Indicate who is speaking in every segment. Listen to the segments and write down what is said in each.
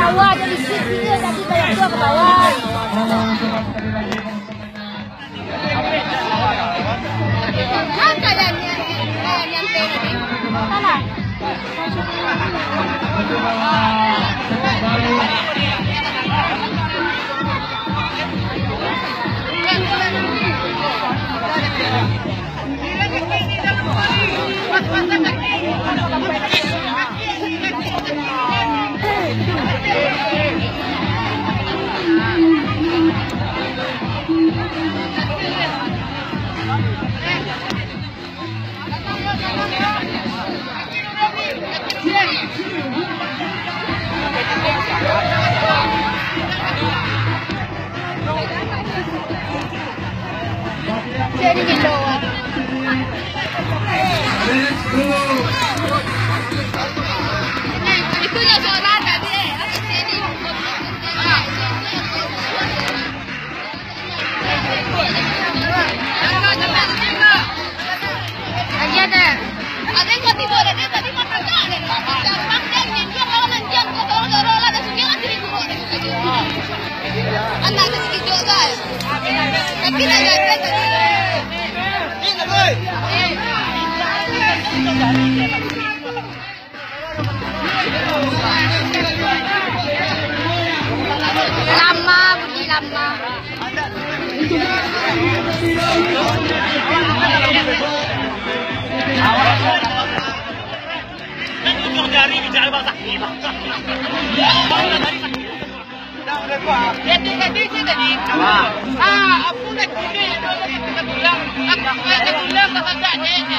Speaker 1: bawah jadi sisi dia tadi banyak tua ke bawah. Apa yang nyampe tadi? Mana? Jadi gitu. Itunya solar tadi. Sini. Lagi ada. Ada yang mati bola dia tadi makan ada. Makan dia kalau lanjut ke dorong ada sini kan jadi guru ada tadi. Anak ada sini juga. Tapi dah ada tadi. Lama bunyi lama.
Speaker 2: Ujung jari bicara bahasa kita. Tadi aku nak kuda kita pulang. Aku pulang tak ada ni.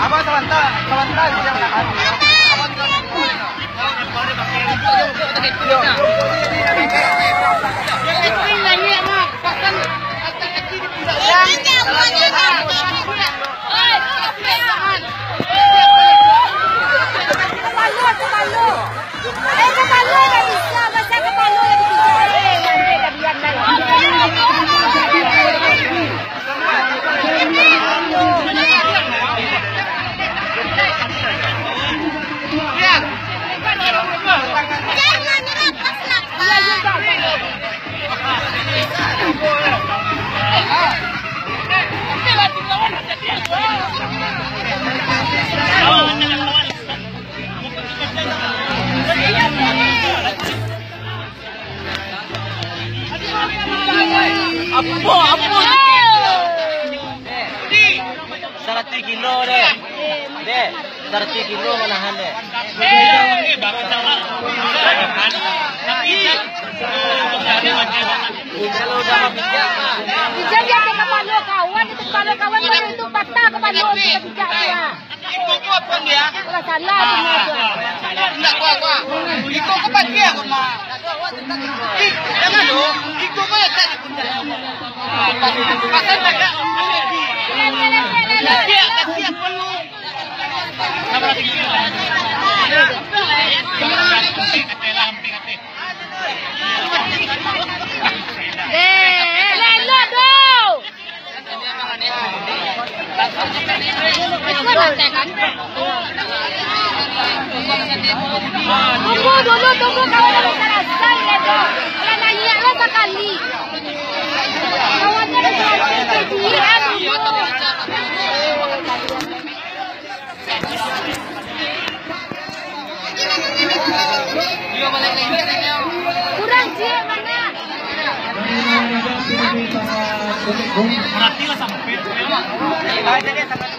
Speaker 2: Apa kawan yang nak hati? Apa? 100 kilo deh. 100 kilo malahan deh. Baru jalan. Tapi kalau udah bijak mah.
Speaker 1: Bijak dia ke kepala kawan itu kepala kawan baru itu patah kepala kita bijak dia.
Speaker 2: Ikut apa dia?
Speaker 1: Enggak salah semua tu.
Speaker 2: Enggak kuat. Ikut ke pagi aku mah. Jangan dong. Ikut ke tak di pundak. Pasal tak ada. Siap penuh. Sama lagi.
Speaker 1: Lelo do. Tunggu kawan ada selesai Lelo. Kalau nanya lo sekali. Kawannya ada selesai dia. Kurang dia mana?
Speaker 2: Matilah sampai.